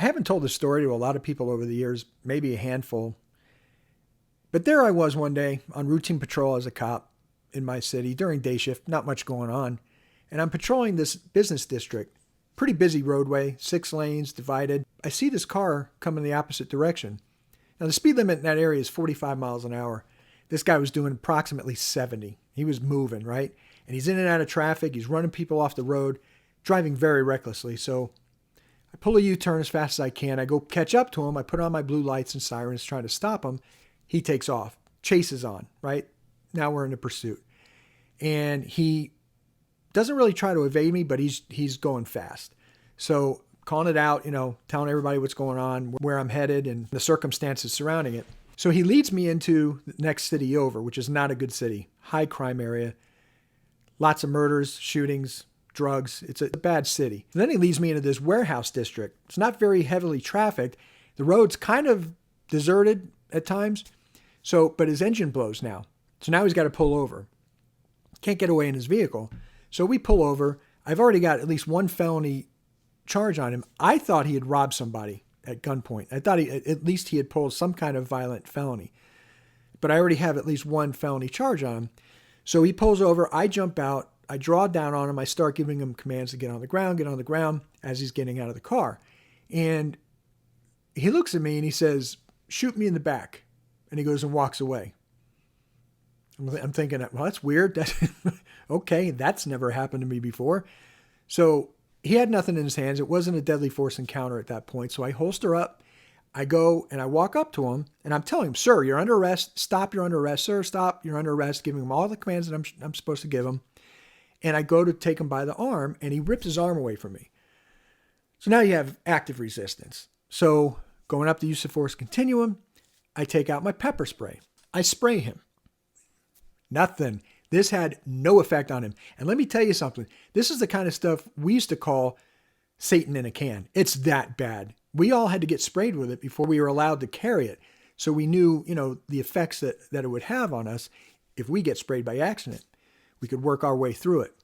haven't told this story to a lot of people over the years, maybe a handful. But there I was one day on routine patrol as a cop in my city during day shift, not much going on. And I'm patrolling this business district, pretty busy roadway, 6 lanes divided. I see this car come in the opposite direction. Now the speed limit in that area is 45 miles an hour. This guy was doing approximately 70. He was moving, right? And he's in and out of traffic. He's running people off the road, driving very recklessly. So I pull a U-turn as fast as I can. I go catch up to him. I put on my blue lights and sirens trying to stop him. He takes off. Chase is on, right? Now we're in a pursuit. And he doesn't really try to evade me, but he's going fast. So calling it out, telling everybody what's going on, where I'm headed, and the circumstances surrounding it. So he leads me into the next city over, which is not a good city. High crime area. Lots of murders, shootings, drugs. It's a bad city. And then he leads me into this warehouse district. It's not very heavily trafficked. The road's kind of deserted at times. But his engine blows now. So now he's got to pull over. Can't get away in his vehicle. So we pull over. I've already got at least one felony charge on him. I thought he had robbed somebody at gunpoint. I thought at least he had pulled some kind of violent felony. But I already have at least one felony charge on him. So he pulls over. I jump out. I draw down on him. I start giving him commands to get on the ground as he's getting out of the car. And he looks at me and he says, "Shoot me in the back." And he goes and walks away. I'm thinking, well, that's weird. Okay, that's never happened to me before. So he had nothing in his hands. It wasn't a deadly force encounter at that point. So I holster up. I go and I walk up to him and I'm telling him, "Sir, you're under arrest. Stop, you're under arrest. Sir, stop, you're under arrest." Giving him all the commands that I'm supposed to give him. And I go to take him by the arm and he rips his arm away from me. So now you have active resistance. So going up the use of force continuum, I take out my pepper spray. I spray him. Nothing. This had no effect on him. And let me tell you something. This is the kind of stuff we used to call Satan in a can. It's that bad. We all had to get sprayed with it before we were allowed to carry it. So we knew, the effects that it would have on us if we get sprayed by accident. We could work our way through it.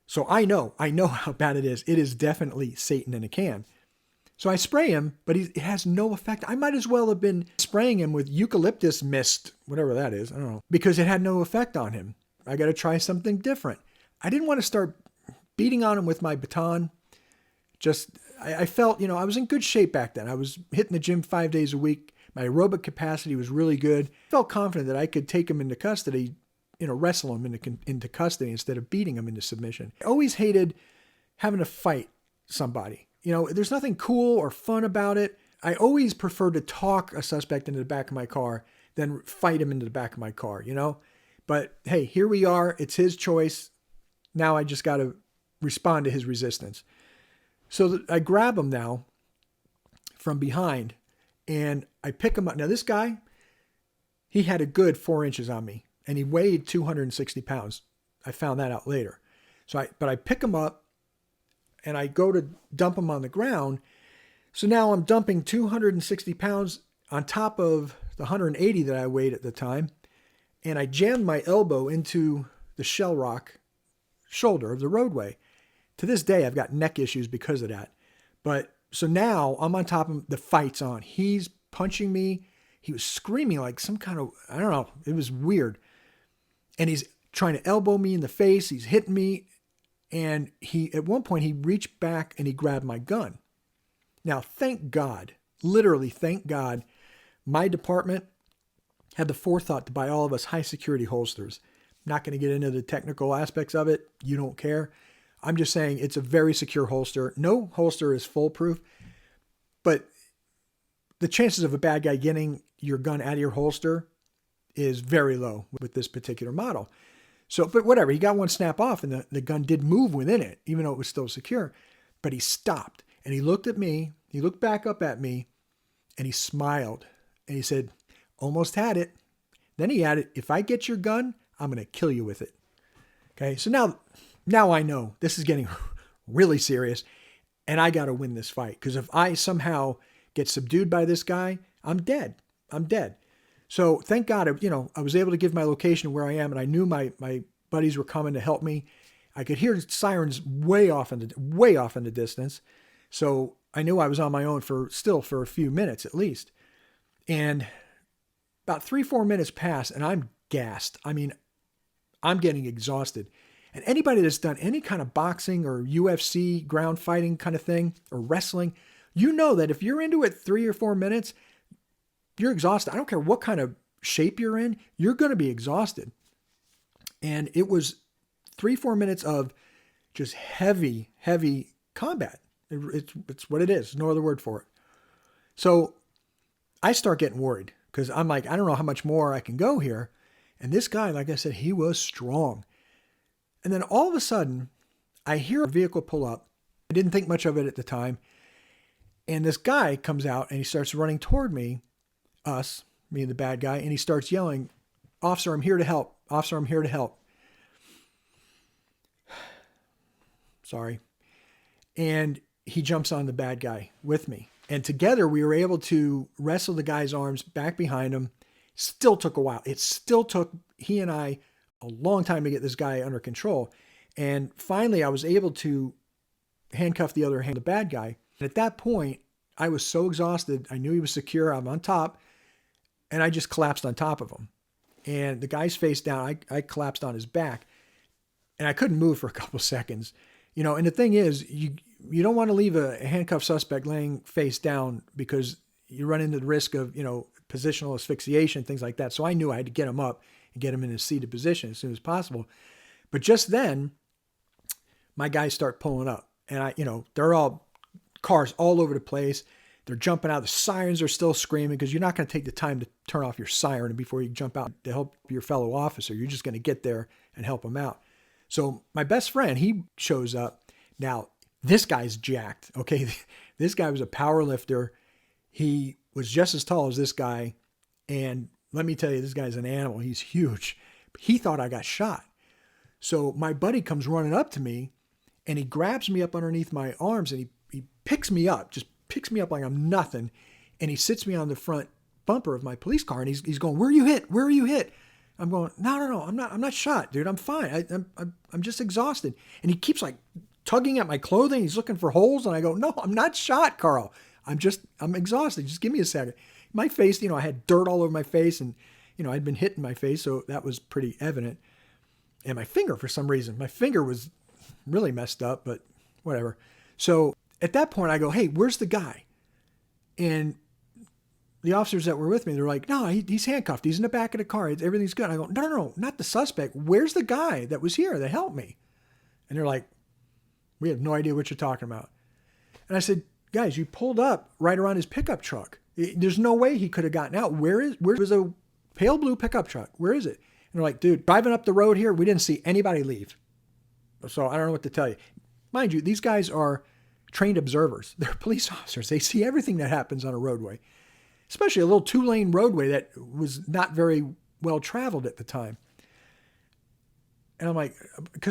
So I know how bad it is. It is definitely Satan in a can. So I spray him, but it has no effect. I might as well have been spraying him with eucalyptus mist, whatever that is. I don't know, because it had no effect on him. I got to try something different. I didn't want to start beating on him with my baton. I felt, I was in good shape back then. I was hitting the gym 5 days a week. My aerobic capacity was really good. I felt confident that I could take him into custody, wrestle him into custody instead of beating him into submission. I always hated having to fight somebody. There's nothing cool or fun about it. I always prefer to talk a suspect into the back of my car than fight him into the back of my car, But hey, here we are. It's his choice. Now I just got to respond to his resistance. So I grab him now from behind and I pick him up. Now this guy, he had a good 4 inches on me and he weighed 260 pounds. I found that out later. But I pick him up and I go to dump him on the ground. So now I'm dumping 260 pounds on top of the 180 that I weighed at the time. And I jammed my elbow into the shell rock shoulder of the roadway. To this day, I've got neck issues because of that. So now I'm on top of him. The fight's on. He's punching me. He was screaming like some kind of, I don't know. It was weird. And he's trying to elbow me in the face. He's hitting me. And at one point, he reached back and he grabbed my gun. Now, thank God, literally thank God, my department had the forethought to buy all of us high security holsters. Not going to get into the technical aspects of it. You don't care. I'm just saying it's a very secure holster. No holster is foolproof, but the chances of a bad guy getting your gun out of your holster is very low with this particular model. So, but whatever, he got one snap off and the gun did move within it, even though it was still secure. But he stopped and he looked at me, he looked back up at me and he smiled and he said, "Almost had it." Then he added, "If I get your gun, I'm going to kill you with it." Okay, so now I know this is getting really serious and I got to win this fight because if I somehow get subdued by this guy, I'm dead. I'm dead. So thank God, I was able to give my location where I am and I knew my buddies were coming to help me. I could hear sirens way off in the distance. So I knew I was on my own for a few minutes at least. And about 3-4 minutes pass and I'm gassed. I mean, I'm getting exhausted. And anybody that's done any kind of boxing or UFC ground fighting kind of thing or wrestling, you know that if you're into it 3 or 4 minutes, you're exhausted. I don't care what kind of shape you're in, you're going to be exhausted. And it was 3-4 minutes of just heavy, heavy combat. It's what it is. No other word for it. So I start getting worried because I'm like, I don't know how much more I can go here. And this guy, like I said, he was strong. And then all of a sudden, I hear a vehicle pull up. I didn't think much of it at the time. And this guy comes out and he starts running toward me, me and the bad guy, and he starts yelling, "Officer, I'm here to help. Officer, I'm here to help." Sorry. And he jumps on the bad guy with me. And together we were able to wrestle the guy's arms back behind him. Still took a while. It still took he and I a long time to get this guy under control. And finally I was able to handcuff the other hand, the bad guy. And at that point, I was so exhausted. I knew he was secure. I'm on top. And I just collapsed on top of him. And the guy's face down. I collapsed on his back. And I couldn't move for a couple of seconds. You know, and the thing is, you don't want to leave a handcuffed suspect laying face down because you run into the risk of, positional asphyxiation, things like that. So I knew I had to get him up and get him in his seated position as soon as possible. But just then, my guys start pulling up. And they're all cars all over the place. They're jumping out. The sirens are still screaming because you're not going to take the time to turn off your siren before you jump out to help your fellow officer. You're just going to get there and help him out. So my best friend, he shows up. Now, this guy's jacked. Okay. This guy was a power lifter. He was just as tall as this guy. And let me tell you, this guy's an animal. He's huge. He thought I got shot. So my buddy comes running up to me and he grabs me up underneath my arms and he picks me up, just picks me up like I'm nothing. And he sits me on the front bumper of my police car and he's going, "Where are you hit? Where are you hit?" I'm going, No, I'm not shot, dude. I'm fine. I'm just exhausted. And he keeps like tugging at my clothing. He's looking for holes. And I go, "No, I'm not shot, Carl. I'm exhausted. Just give me a second." My face, I had dirt all over my face and, I'd been hit in my face. So that was pretty evident. And my finger, for some reason, my finger was really messed up, but whatever. So at that point I go, "Hey, where's the guy?" And the officers that were with me, they're like, "No, he's handcuffed. He's in the back of the car. Everything's good." I go, No, not the suspect. Where's the guy that was here that helped me?" And they're like, "We have no idea what you're talking about." And I said, "Guys, you pulled up right around his pickup truck. There's no way he could have gotten out. Where was a pale blue pickup truck? Where is it?" And they're like, "Dude, driving up the road here, we didn't see anybody leave." So I don't know what to tell you. Mind you, these guys are trained observers. They're police officers. They see everything that happens on a roadway, especially a little 2-lane roadway that was not very well traveled at the time. And I'm like,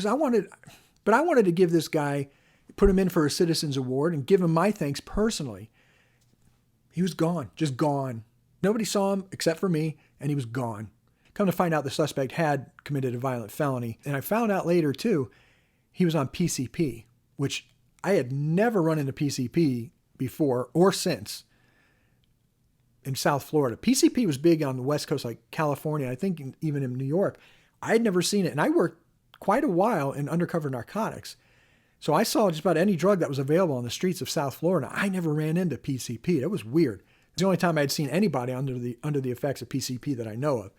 I wanted to give this guy, put him in for a citizen's award and give him my thanks personally. He was gone, just gone. Nobody saw him except for me, and he was gone. Come to find out, the suspect had committed a violent felony. And I found out later too, he was on PCP, which I had never run into PCP before or since in South Florida. PCP was big on the West Coast, like California, I think even in New York. I had never seen it. And I worked quite a while in undercover narcotics. So I saw just about any drug that was available on the streets of South Florida. I never ran into PCP. That was weird. It's the only time I'd seen anybody under the effects of PCP that I know of.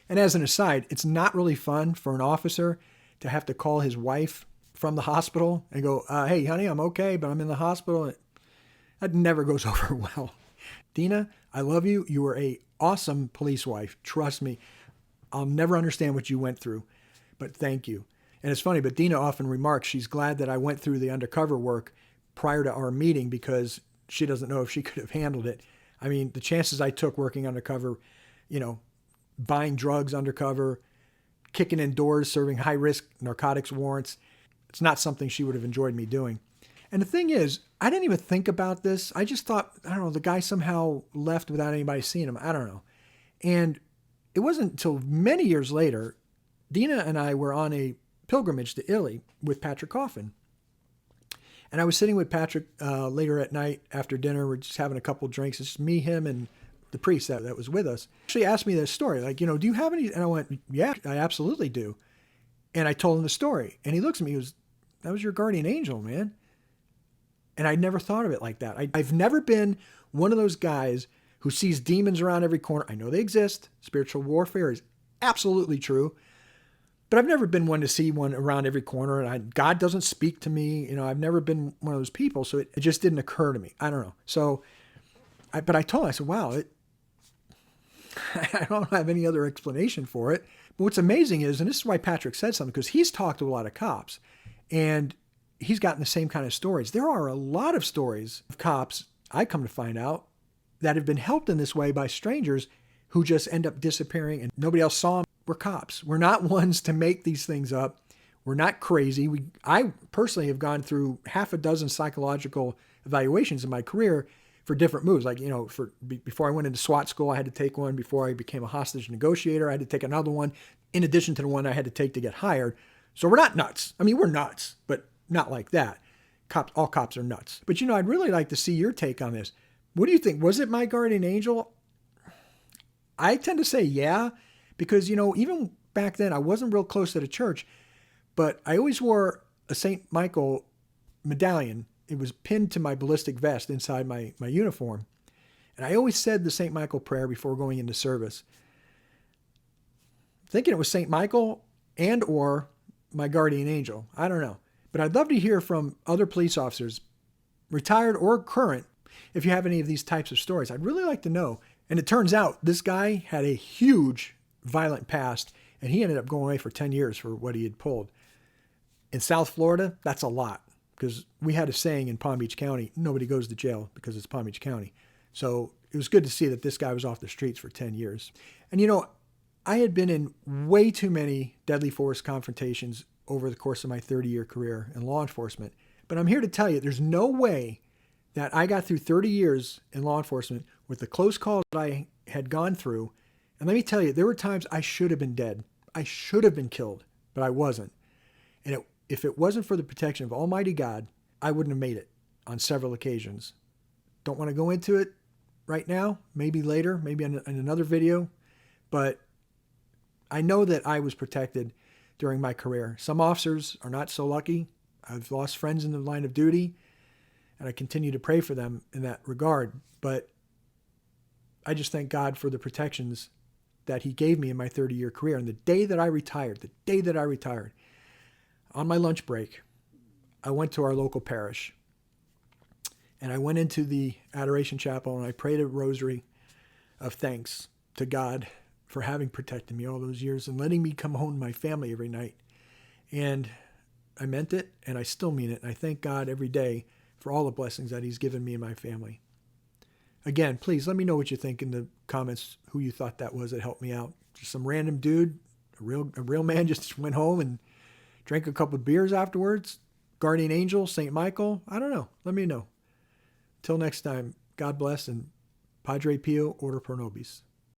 And as an aside, it's not really fun for an officer to have to call his wife from the hospital and go, "Hey, honey, I'm okay, but I'm in the hospital." That never goes over well. Dina, I love you. You were an awesome police wife. Trust me. I'll never understand what you went through, but thank you. And it's funny, but Dina often remarks she's glad that I went through the undercover work prior to our meeting because she doesn't know if she could have handled it. I mean, the chances I took working undercover, buying drugs undercover, kicking in doors, serving high-risk narcotics warrants, it's not something she would have enjoyed me doing. And the thing is, I didn't even think about this. I just thought, I don't know, the guy somehow left without anybody seeing him. I don't know. And it wasn't until many years later, Dina and I were on a pilgrimage to Italy with Patrick Coffin. And I was sitting with Patrick later at night after dinner. We're just having a couple drinks. It's me, him, and the priest that was with us. Actually asked me this story, like, do you have any? And I went, yeah, I absolutely do. And I told him the story. And he looks at me, he goes, that was your guardian angel, man. And I never thought of it like that. I've never been one of those guys who sees demons around every corner. I know they exist. Spiritual warfare is absolutely true. But I've never been one to see one around every corner, and God doesn't speak to me. I've never been one of those people, so it just didn't occur to me. I don't know. So, but I told him, I said, wow, I don't have any other explanation for it. But what's amazing is, and this is why Patrick said something, because he's talked to a lot of cops, and he's gotten the same kind of stories. There are a lot of stories of cops, I come to find out, that have been helped in this way by strangers who just end up disappearing and nobody else saw them. We're cops. We're not ones to make these things up. We're not crazy. I personally have gone through half a dozen psychological evaluations in my career for different moves. Like, before I went into SWAT school, I had to take one. Before I became a hostage negotiator, I had to take another one in addition to the one I had to take to get hired. So we're not nuts. I mean, we're nuts, but not like that. All cops are nuts. But, I'd really like to see your take on this. What do you think? Was it my guardian angel? I tend to say yeah, because, even back then I wasn't real close to the church, but I always wore a St. Michael medallion. It was pinned to my ballistic vest inside my uniform. And I always said the St. Michael prayer before going into service, thinking it was St. Michael and or my guardian angel. I don't know. But I'd love to hear from other police officers, retired or current, if you have any of these types of stories. I'd really like to know. And it turns out this guy had a huge violent past, and he ended up going away for 10 years for what he had pulled. In South Florida, that's a lot, because we had a saying in Palm Beach County, nobody goes to jail because it's Palm Beach County. So it was good to see that this guy was off the streets for 10 years. And I had been in way too many deadly force confrontations over the course of my 30-year career in law enforcement. But I'm here to tell you, there's no way that I got through 30 years in law enforcement with the close calls that I had gone through. And let me tell you, there were times I should have been dead. I should have been killed, but I wasn't. And if it wasn't for the protection of Almighty God, I wouldn't have made it on several occasions. Don't want to go into it right now, maybe later, maybe in another video. But I know that I was protected during my career. Some officers are not so lucky. I've lost friends in the line of duty, and I continue to pray for them in that regard. But I just thank God for the protections that he gave me in my 30-year career. And the day that I retired, on my lunch break, I went to our local parish. And I went into the Adoration Chapel and I prayed a rosary of thanks to God for having protected me all those years and letting me come home to my family every night. And I meant it, and I still mean it. And I thank God every day for all the blessings that he's given me and my family. Again, please let me know what you think in the comments, who you thought that was that helped me out. Just some random dude, a real man just went home and drank a couple of beers afterwards. Guardian angel, St. Michael, I don't know. Let me know. Till next time, God bless, and Padre Pio, Order Pro Nobis.